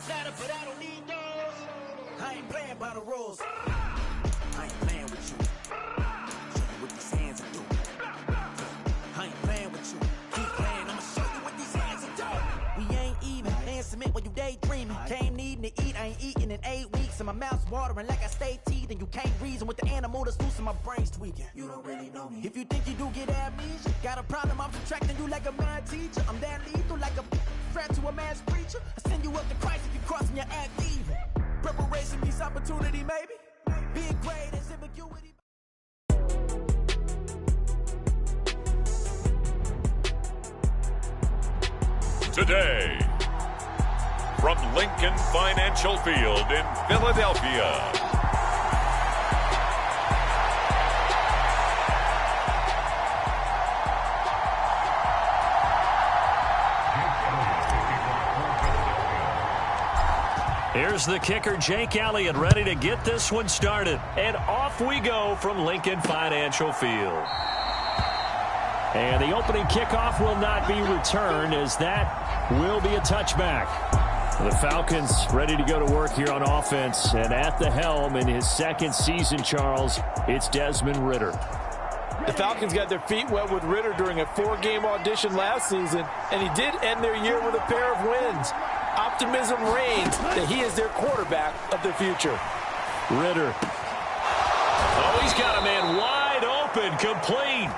ladder, but I don't need those. I ain't playing by the rules. I ain't playing with you. Show you what these hands are doing. I ain't playing with you. Keep playing, I'ma show you what these hands are doing. We ain't even. Playing cement when you daydreaming. Came needing to eat, I ain't eating in 8 weeks. And my mouth's watering like I stay teeth. And you can't reason with the animal that's loose and my brain's tweaking. You don't really know me. If you think you do get amnesia, got a problem, I'm subtracting you like a mad teacher. I'm that lethal like a threat to a mass preacher. I send you up to Christ if you crossing your act even. Preparation meets opportunity, maybe. Big grade is ambiguity. Today, from Lincoln Financial Field in Philadelphia, here's the kicker, Jake Elliott, ready to get this one started. And off we go from Lincoln Financial Field. And the opening kickoff will not be returned, as that will be a touchback. The Falcons ready to go to work here on offense. And at the helm in his second season, Charles, it's Desmond Ridder. The Falcons got their feet wet with Ridder during a 4-game audition last season, and he did end their year with a pair of wins. Optimism reigns that he is their quarterback of the future. Ridder. Oh, he's got a man wide open, complete.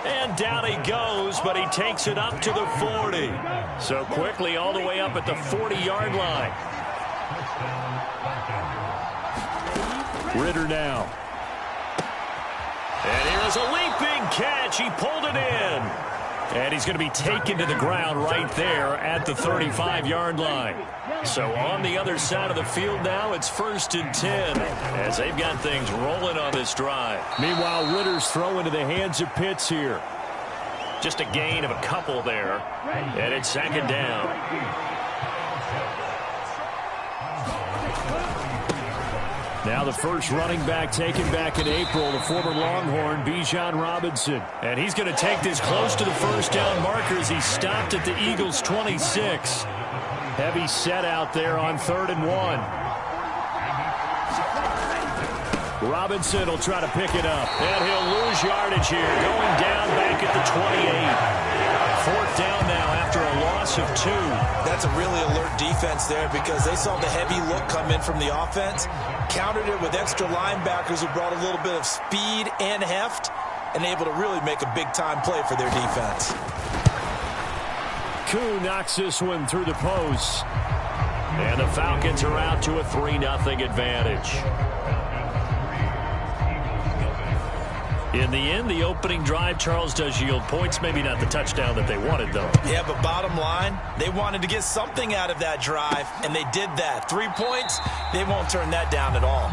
And down he goes, but he takes it up to the 40. So quickly all the way up at the 40-yard line. Ridder now. And here's a leaping catch. He pulled it in. And he's going to be taken to the ground right there at the 35-yard line. So on the other side of the field now, it's 1st and 10 as they've got things rolling on this drive. Meanwhile, Ritter's throwing to the hands of Pitts here. Just a gain of a couple there, and it's 2nd down. Now the first running back taken back in April, the former Longhorn, Bijan Robinson. And he's going to take this close to the first down marker as he's stopped at the Eagles' 26. Heavy set out there on 3rd and 1. Robinson will try to pick it up. And he'll lose yardage here, going down back at the 28. 4th down now after a loss of 2. That's a really alert defense there because they saw the heavy look come in from the offense, countered it with extra linebackers who brought a little bit of speed and heft, and able to really make a big-time play for their defense. Koo knocks this one through the post. And the Falcons are out to a 3-0 advantage. In the end, the opening drive, Charles, does yield points. Maybe not the touchdown that they wanted, though. Yeah, but bottom line, they wanted to get something out of that drive, and they did that. 3 points, they won't turn that down at all.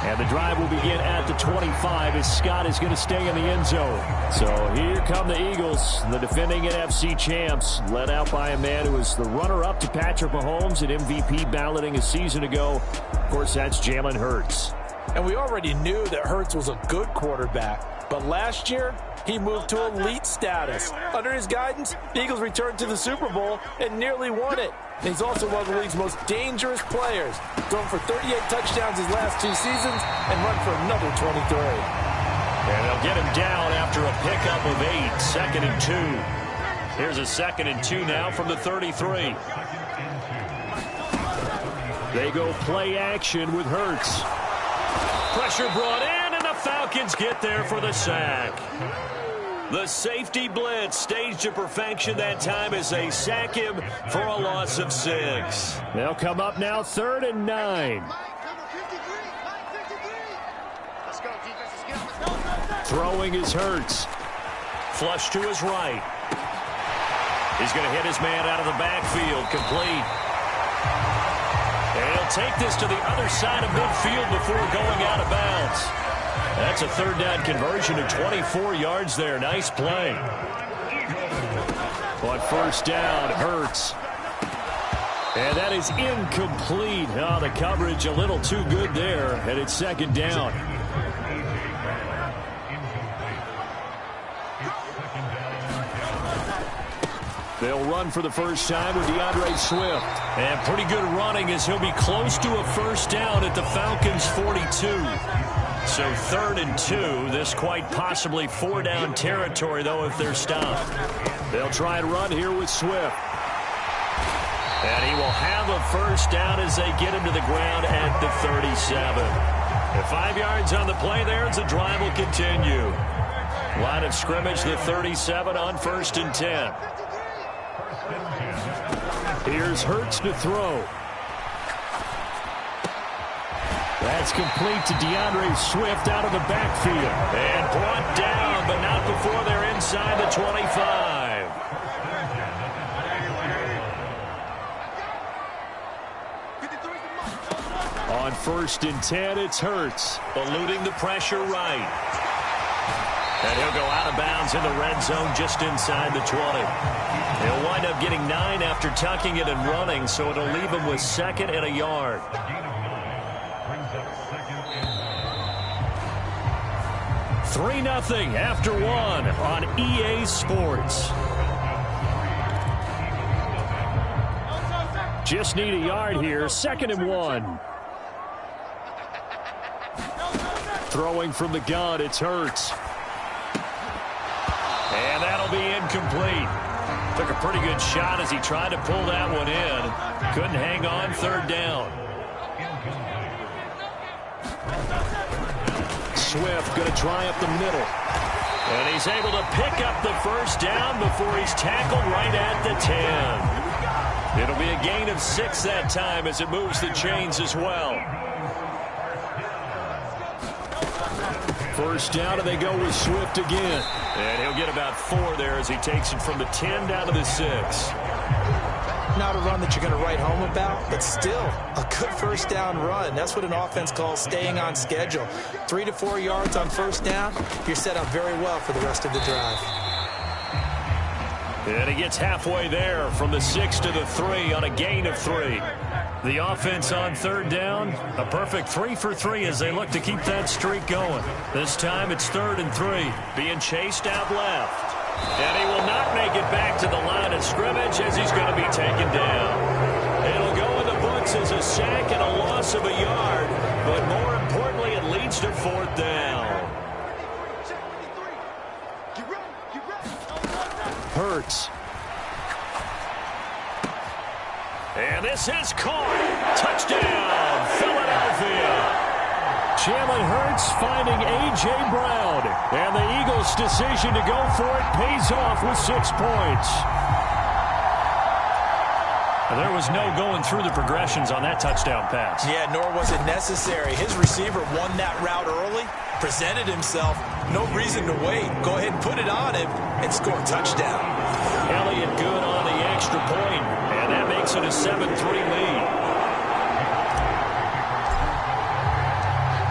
And the drive will begin at the 25 as Scott is going to stay in the end zone. So here come the Eagles, the defending NFC champs, led out by a man who was the runner-up to Patrick Mahomes at MVP balloting a season ago. Of course, that's Jalen Hurts. And we already knew that Hurts was a good quarterback. But last year, he moved to elite status. Under his guidance, the Eagles returned to the Super Bowl and nearly won it. And he's also one of the league's most dangerous players, thrown for 38 touchdowns his last 2 seasons and run for another 23. And they'll get him down after a pickup of 8, 2nd and 2. Here's a 2nd and 2 now from the 33. They go play action with Hurts. Pressure brought in, and the Falcons get there for the sack. The safety blitz staged to perfection that time as they sack him for a loss of 6. They'll come up now 3rd and 9. Throwing is Hurts. Flush to his right. He's going to hit his man out of the backfield, complete. And he'll take this to the other side of midfield before going out of bounds. That's a 3rd down conversion of 24 yards there. Nice play. On 1st down, Hurts. And that is incomplete. Oh, the coverage a little too good there, and it's 2nd down. They'll run for the first time with DeAndre Swift. And pretty good running as he'll be close to a first down at the Falcons' 42. So 3rd and 2. This quite possibly 4-down territory, though, if they're stopped. They'll try and run here with Swift. And he will have a first down as they get him to the ground at the 37. At 5 yards on the play there, as the drive will continue. Line of scrimmage, the 37 on 1st and 10. Here's Hurts to throw. That's complete to DeAndre Swift out of the backfield. And brought down, but not before they're inside the 25. On 1st and 10, it's Hurts, eluding the pressure right. And he'll go out of bounds in the red zone just inside the 20. He'll wind up getting 9 after tucking it and running, so it'll leave him with 2nd and a yard. Three 0 after 1 on EA Sports. Just need a yard here, 2nd and 1. Throwing from the gun, it's Hurts. And that'll be incomplete. Took a pretty good shot as he tried to pull that one in. Couldn't hang on, 3rd down. Swift going to try up the middle. And he's able to pick up the first down before he's tackled right at the 10. It'll be a gain of 6 that time as it moves the chains as well. First down, and they go with Swift again. And he'll get about 4 there as he takes it from the 10 down to the 6. Not a run that you're going to write home about, but still a good first down run. That's what an offense calls staying on schedule. 3 to 4 yards on first down, you're set up very well for the rest of the drive. And he gets halfway there from the 6 to the 3 on a gain of 3. The offense on 3rd down, a perfect 3 for 3 as they look to keep that streak going. This time it's 3rd and 3, being chased out left. And he will not make it back to the line of scrimmage as he's going to be taken down. It'll go in the books as a sack and a loss of a yard, but more importantly, it leads to 4th down. Hurts. And this is caught. Touchdown, Philadelphia. Jalen Hurts finding A.J. Brown. And the Eagles' decision to go for it pays off with 6 points. And there was no going through the progressions on that touchdown pass. Yeah, nor was it necessary. His receiver won that route early, presented himself. No reason to wait. Go ahead and put it on him and score a touchdown. Elliott good on the extra point, and that makes it a 7-3 lead.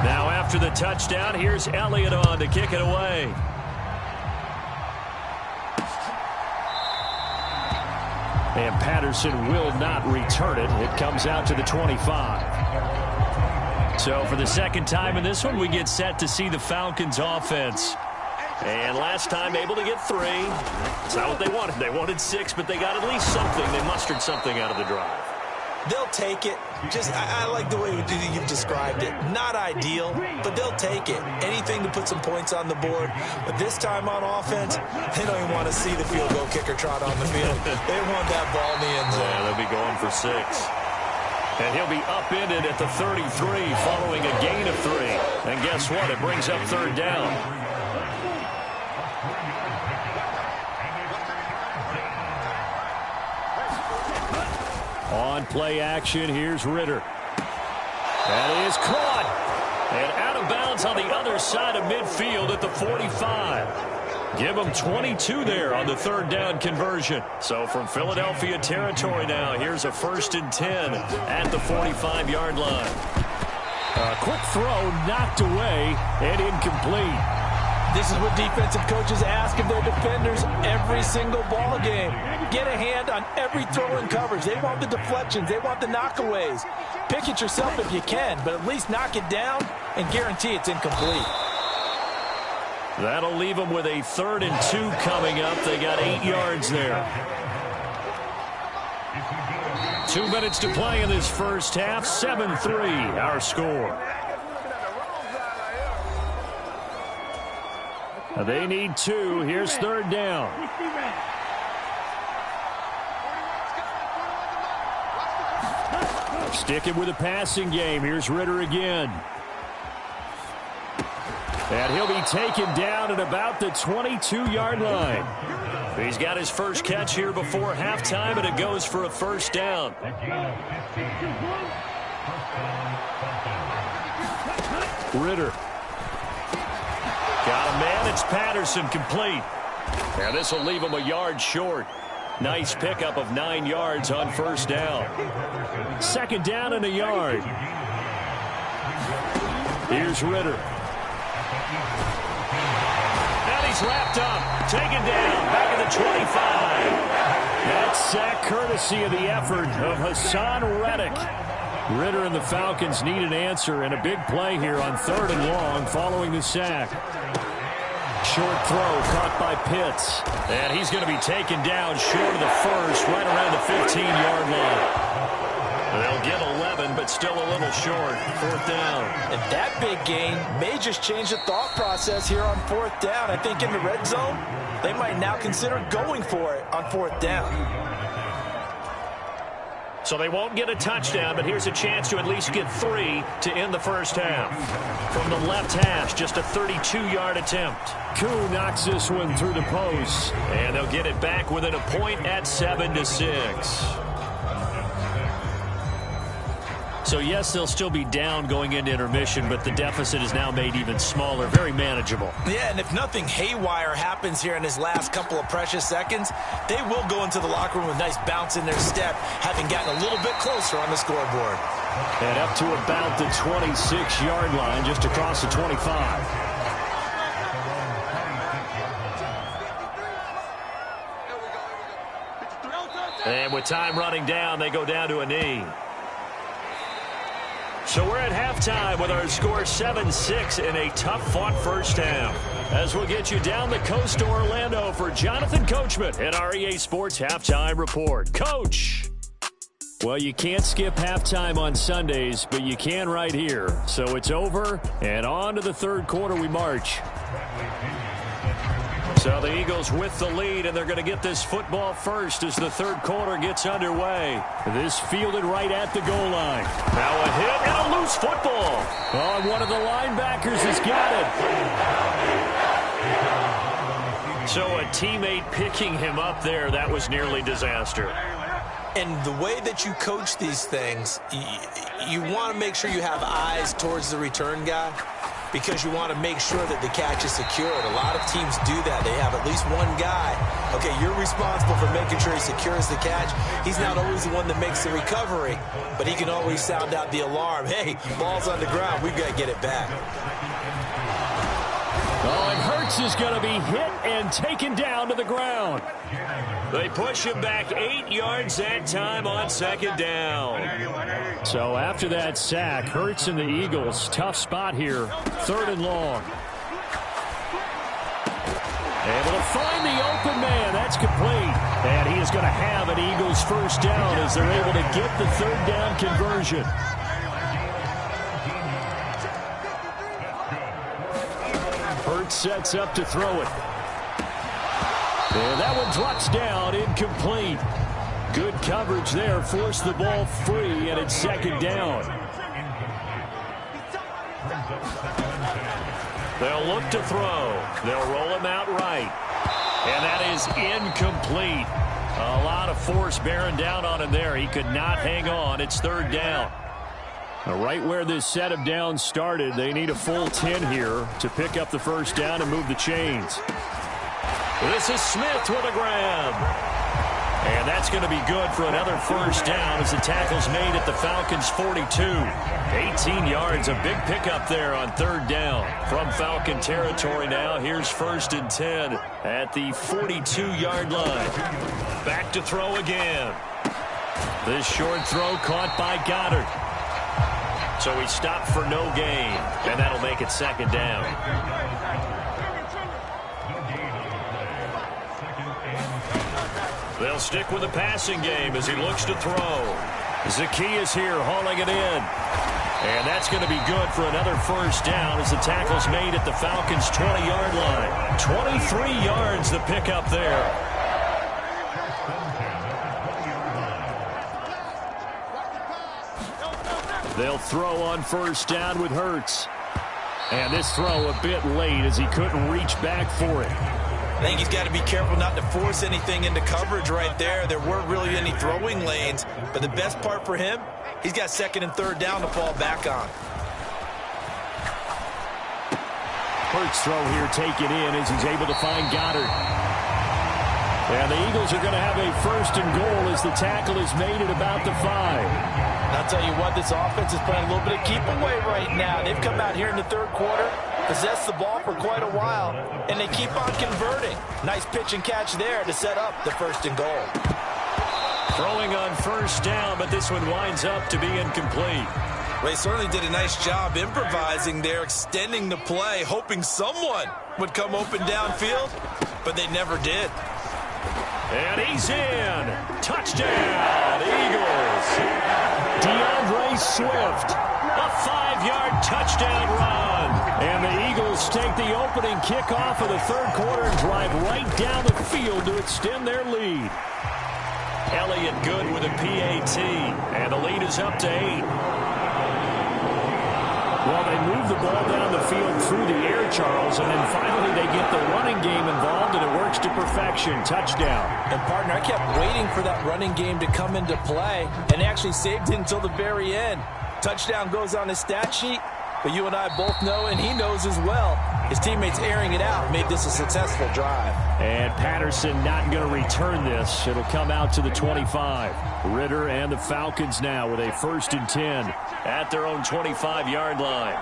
Now after the touchdown, here's Elliott on to kick it away. And Patterson will not return it. It comes out to the 25. So for the 2nd time in this one, we get set to see the Falcons offense. And last time able to get 3. It's not what they wanted. They wanted 6, but they got at least something. They mustered something out of the drive. They'll take it. I like the way you've described it. Not ideal, but they'll take it. Anything to put some points on the board. But this time on offense, they don't even want to see the field goal kicker trot on the field. They want that ball in the end zone. Yeah, they'll be going for 6. And he'll be upended at the 33 following a gain of 3. And guess what? It brings up 3rd down. On play action, here's Ritter. That is caught. And out of bounds on the other side of midfield at the 45. Give them 22 there on the 3rd down conversion. So from Philadelphia territory now, here's a 1st and 10 at the 45-yard line. A quick throw knocked away and incomplete. This is what defensive coaches ask of their defenders every single ball game. Get a hand on every throw in coverage. They want the deflections. They want the knockaways. Pick it yourself if you can, but at least knock it down and guarantee it's incomplete. That'll leave them with a 3rd and 2 coming up. They got 8 yards there. 2 minutes to play in this first half. 7-3 our score. They need 2. Here's third down. Sticking with the passing game. Here's Ritter again. And he'll be taken down at about the 22-yard line. He's got his first catch here before halftime, and it goes for a first down. Ritter. Got a man. It's Patterson, complete. And this will leave him a yard short. Nice pickup of 9 yards on first down. Second down and a yard. Here's Ritter. And he's wrapped up. Taken down. Back at the 25. That sack courtesy of the effort of Hassan Reddick. Ritter and the Falcons need an answer, and a big play here on 3rd and long following the sack. Short throw caught by Pitts. And he's going to be taken down short of the first, right around the 15-yard line. They'll get 11, but still a little short. 4th down. And that big gain may just change the thought process here on 4th down. I think in the red zone, they might now consider going for it on 4th down. So they won't get a touchdown, but here's a chance to at least get 3 to end the first half. From the left hash, just a 32-yard attempt. Koo knocks this one through the post. And they'll get it back within a point at 7-6. So, yes, they'll still be down going into intermission, but the deficit is now made even smaller, very manageable. Yeah, and if nothing haywire happens here in his last couple of precious seconds, they will go into the locker room with a nice bounce in their step, having gotten a little bit closer on the scoreboard. And up to about the 26-yard line, just across the 25. And with time running down, they go down to a knee. So we're at halftime with our score 7-6 in a tough-fought first half. As we'll get you down the coast to Orlando for Jonathan Coachman at our EA Sports Halftime Report. Coach! Well, you can't skip halftime on Sundays, but you can right here. So it's over, and on to the third quarter we march. So the Eagles with the lead, and they're going to get this football first as the third quarter gets underway. This fielded right at the goal line. Now a hit and a loose football. Oh, and one of the linebackers has got it. So a teammate picking him up there, that was nearly disaster. And the way that you coach these things, you want to make sure you have eyes towards the return guy, because you want to make sure that the catch is secured. A lot of teams do that. They have at least one guy. Okay, you're responsible for making sure he secures the catch. He's not always the one that makes the recovery, but he can always sound out the alarm. Hey, ball's on the ground. We've got to get it back. Oh, and Hurts is going to be hit and taken down to the ground. They push him back 8 yards that time on second down. So after that sack, Hurts and the Eagles, tough spot here, 3rd and long. Able to find the open man. That's complete. And he is going to have an Eagles first down as they're able to get the 3rd down conversion. Hurts sets up to throw it. And that one drops down, incomplete. Good coverage there, forced the ball free, and it's second down. They'll look to throw. They'll roll him out right. And that is incomplete. A lot of force bearing down on him there. He could not hang on. It's 3rd down. Right where this set of downs started, they need a full 10 here to pick up the first down and move the chains. This is Smith with a grab. And that's going to be good for another first down as the tackle's made at the Falcons' 42. 18 yards, a big pickup there on 3rd down. From Falcon territory now, here's 1st and 10 at the 42-yard line. Back to throw again. This short throw caught by Goddard. So he stopped for no gain, and that'll make it 2nd down. They'll stick with the passing game as he looks to throw. Zacchaeus here hauling it in. And that's going to be good for another first down as the tackle's made at the Falcons' 20-yard line. 23 yards the pickup there. They'll throw on first down with Hurts. And this throw a bit late as he couldn't reach back for it. I think he's got to be careful not to force anything into coverage right there. There weren't really any throwing lanes, but the best part for him, he's got second and third down to fall back on. Hurts throw here taken in as he's able to find Goddard. And the Eagles are going to have a first and goal as the tackle is made at about the 5. I'll tell you what, this offense is playing a little bit of keep away right now. They've come out here in the third quarter, possessed the ball for quite a while, and they keep on converting. Nice pitch and catch there to set up the first and goal. Throwing on first down, but this one winds up to be incomplete. Well, they certainly did a nice job improvising there, extending the play, hoping someone would come open downfield, but they never did. And he's in. Touchdown, Eagles. DeAndre Swift, a 5-yard touchdown run. And the Eagles take the opening kickoff of the third quarter and drive right down the field to extend their lead. Elliott good with a PAT, and the lead is up to 8. Well, they move the ball down the field through the air, Charles, and then finally they get the running game involved, and it works to perfection. Touchdown. And, partner, I kept waiting for that running game to come into play, and they actually saved it until the very end. Touchdown goes on his stat sheet, but you and I both know, and he knows as well, his teammates airing it out made this a successful drive. And Patterson not going to return this. It'll come out to the 25. Ritter and the Falcons now with a 1st and 10 at their own 25-yard line.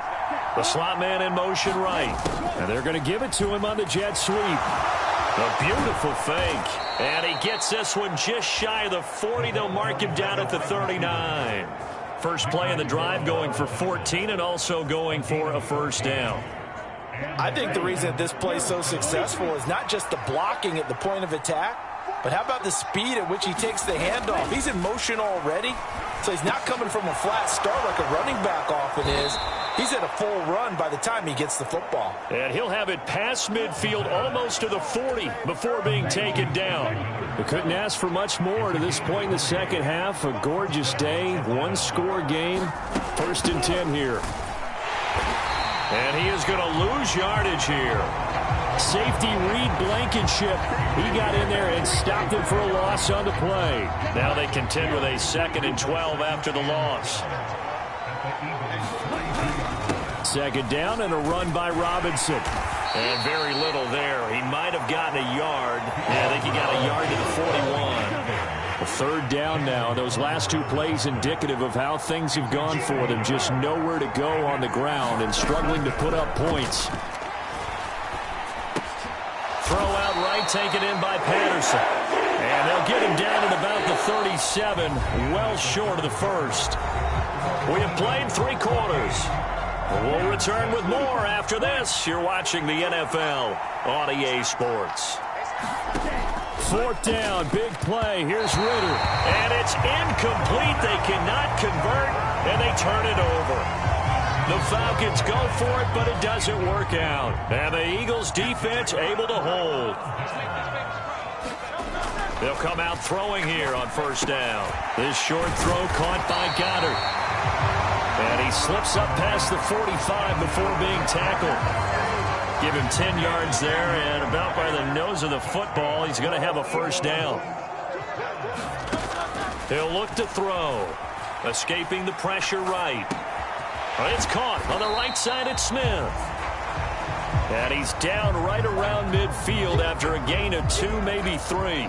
The slot man in motion right. And they're going to give it to him on the jet sweep. A beautiful fake. And he gets this one just shy of the 40. They'll mark him down at the 39. First play of the drive going for 14 and also going for a first down. I think the reason that this play is so successful is not just the blocking at the point of attack, but how about the speed at which he takes the handoff? He's in motion already, so he's not coming from a flat start like a running back often is. He's at a full run by the time he gets the football. And he'll have it past midfield almost to the 40 before being taken down. We couldn't ask for much more to this point in the second half. A gorgeous day, one-score game. 1st and 10 here. And he is going to lose yardage here. Safety Reed Blankenship. He got in there and stopped him for a loss on the play. Now they contend with a 2nd and 12 after the loss. 2nd down and a run by Robinson. And very little there. He might have gotten a yard. Yeah, I think he got a yard to the 41. A 3rd down now. Those last 2 plays indicative of how things have gone for them. Just nowhere to go on the ground and struggling to put up points. Throw out right, taken in by Patterson. And they'll get him down at about the 37, well short of the first. We have played 3 quarters. We'll return with more after this. You're watching the NFL on EA Sports. 4th down, big play. Here's Ritter. And it's incomplete. They cannot convert, and they turn it over. The Falcons go for it, but it doesn't work out. And the Eagles defense able to hold. They'll come out throwing here on 1st down. This short throw caught by Goddard. And he slips up past the 45 before being tackled. Give him 10 yards there, and about by the nose of the football, he's going to have a first down. He'll look to throw. Escaping the pressure right. It's caught on the right side at Smith. And he's down right around midfield after a gain of 2, maybe 3.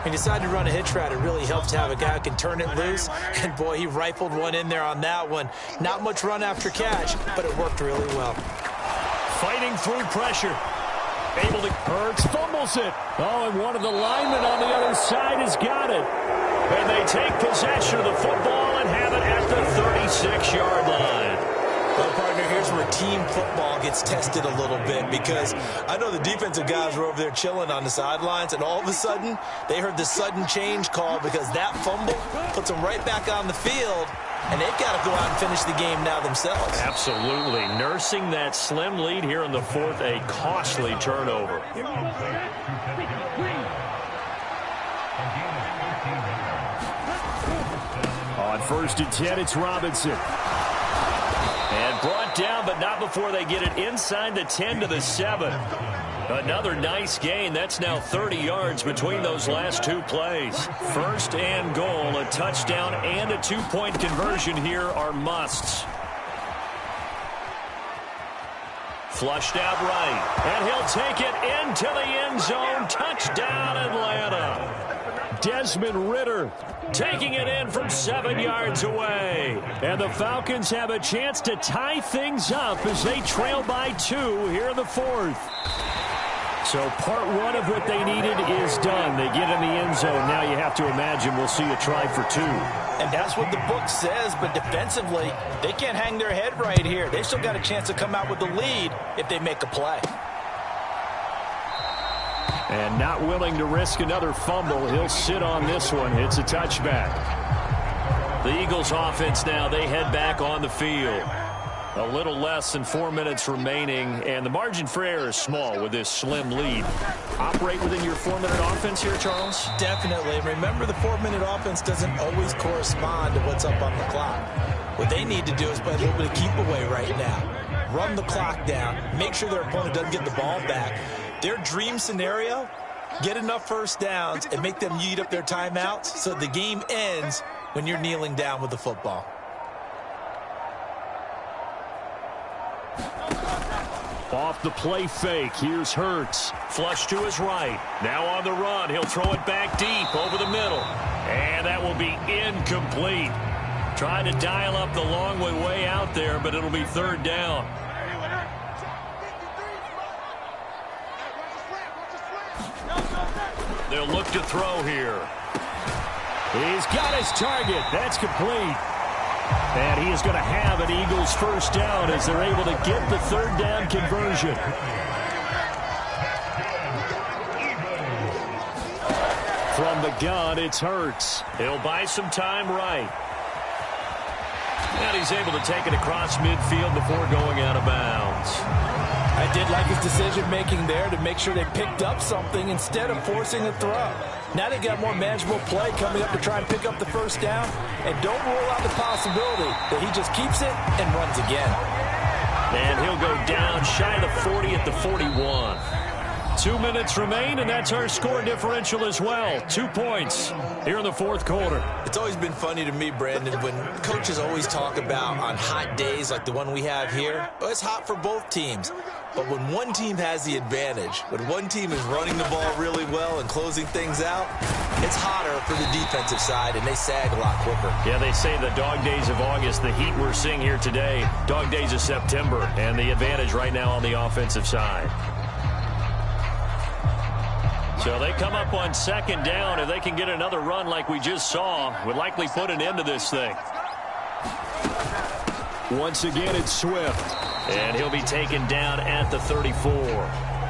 He decided to run a hitch route. It really helps to have a guy who can turn it loose. And, boy, he rifled one in there on that one. Not much run after catch, but it worked really well. Fighting through pressure. Able to... Hurts fumbles it. Oh, and one of the linemen on the other side has got it. And they take possession of the football and have it at the 36-yard line. Well, partner, here's where team football gets tested a little bit, because I know the defensive guys were over there chilling on the sidelines, and all of a sudden, they heard the sudden change call because that fumble puts them right back on the field, and they've got to go out and finish the game now themselves. Absolutely. Nursing that slim lead here in the fourth, a costly turnover. On 1st and 10, it's Robinson. And brought down, but not before they get it inside the 10 to the 7. Another nice gain. That's now 30 yards between those last two plays. 1st and goal, a touchdown and a 2-point conversion here are musts. Flushed out right, and he'll take it into the end zone. Touchdown, Atlanta. Desmond Ridder taking it in from 7 yards away. And the Falcons have a chance to tie things up as they trail by 2 here in the fourth. So part one of what they needed is done. They get in the end zone. Now you have to imagine we'll see a try for 2. And that's what the book says, but defensively, they can't hang their head right here. They still got a chance to come out with the lead if they make a play. And not willing to risk another fumble, he'll sit on this one. It's a touchback. The Eagles offense now, they head back on the field. A little less than 4 minutes remaining, and the margin for error is small with this slim lead. Operate within your 4-minute offense here, Charles? Definitely. Remember, the 4-minute offense doesn't always correspond to what's up on the clock. What they need to do is play a little bit of keep away right now. Run the clock down. Make sure their opponent doesn't get the ball back. Their dream scenario, get enough first downs and make them eat up their timeouts so the game ends when you're kneeling down with the football. Off the play fake, here's Hurts. Flush to his right. Now on the run, he'll throw it back deep over the middle. And that will be incomplete. Trying to dial up the long way out there, but it'll be 3rd down. They'll look to throw here. He's got his target. That's complete. And he is going to have an Eagles first down as they're able to get the 3rd down conversion. From the gun, it's Hurts. He'll buy some time right. And he's able to take it across midfield before going out of bounds. I did like his decision-making there to make sure they picked up something instead of forcing a throw. Now they got more manageable play coming up to try and pick up the first down. And don't rule out the possibility that he just keeps it and runs again. And he'll go down shy of the 40 at the 41. 2 minutes remain, and that's our score differential as well. 2 points here in the fourth quarter. It's always been funny to me, Brandon, when coaches always talk about on hot days like the one we have here, well, it's hot for both teams. But when one team has the advantage, when one team is running the ball really well and closing things out, it's hotter for the defensive side, and they sag a lot quicker. Yeah, they say the dog days of August, the heat we're seeing here today, dog days of September, and the advantage right now on the offensive side. So they come up on 2nd down. If they can get another run like we just saw, would likely put an end to this thing. Once again, it's Swift. And he'll be taken down at the 34.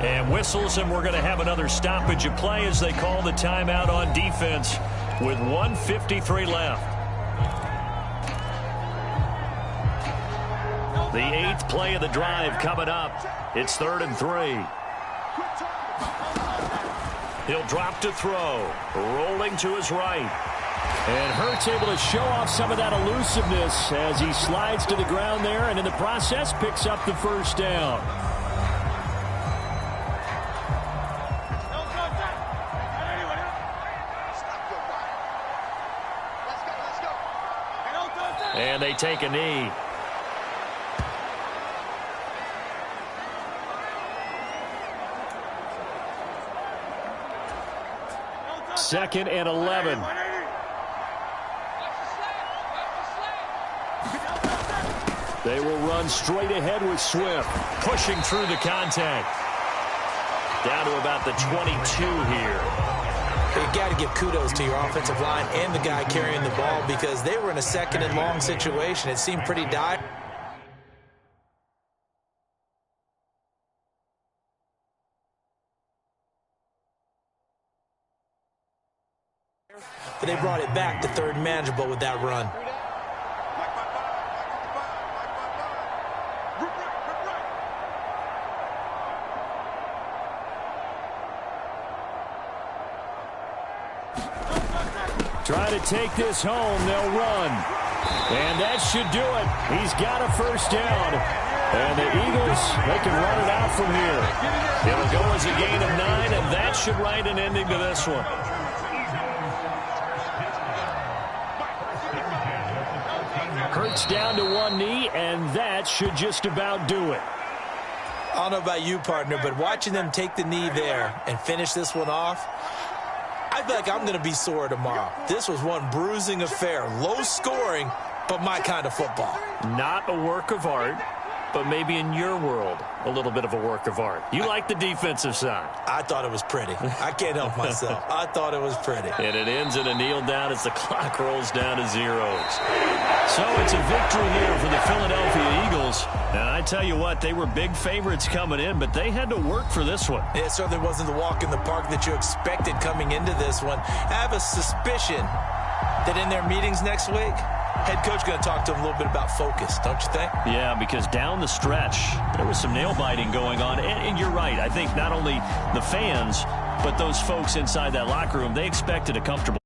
And whistles, and we're going to have another stoppage of play as they call the timeout on defense with 1:53 left. The 8th play of the drive coming up. It's 3rd and 3. He'll drop to throw. Rolling to his right. And Hurts able to show off some of that elusiveness as he slides to the ground there, and in the process picks up the first down. And they take a knee. Second and 11. They will run straight ahead with Swift, pushing through the contact. Down to about the 22 here. You got to give kudos to your offensive line and the guy carrying the ball because they were in a 2nd and long situation. It seemed pretty dire. but they brought it back to third and manageable with that run. Try to take this home, they'll run. And that should do it. He's got a first down. And the Eagles, they can run it out from here. It'll go as a gain of 9, and that should write an ending to this one. Hurts down to one knee, and that should just about do it. I don't know about you, partner, but watching them take the knee there and finish this one off, I feel like I'm going to be sore tomorrow. This was one bruising affair. Low scoring, but my kind of football. Not a work of art, but maybe in your world, a little bit of a work of art. You like the defensive side. I thought it was pretty. I can't help myself. I thought it was pretty. And it ends in a kneel down as the clock rolls down to zeros. So it's a victory here for the Philadelphia Eagles. And I tell you what, they were big favorites coming in, but they had to work for this one. It certainly wasn't the walk in the park that you expected coming into this one. I have a suspicion that in their meetings next week, head coach going to talk to him a little bit about focus, don't you think? Yeah, because down the stretch, there was some nail-biting going on. And you're right. I think not only the fans, but those folks inside that locker room, they expected a comfortable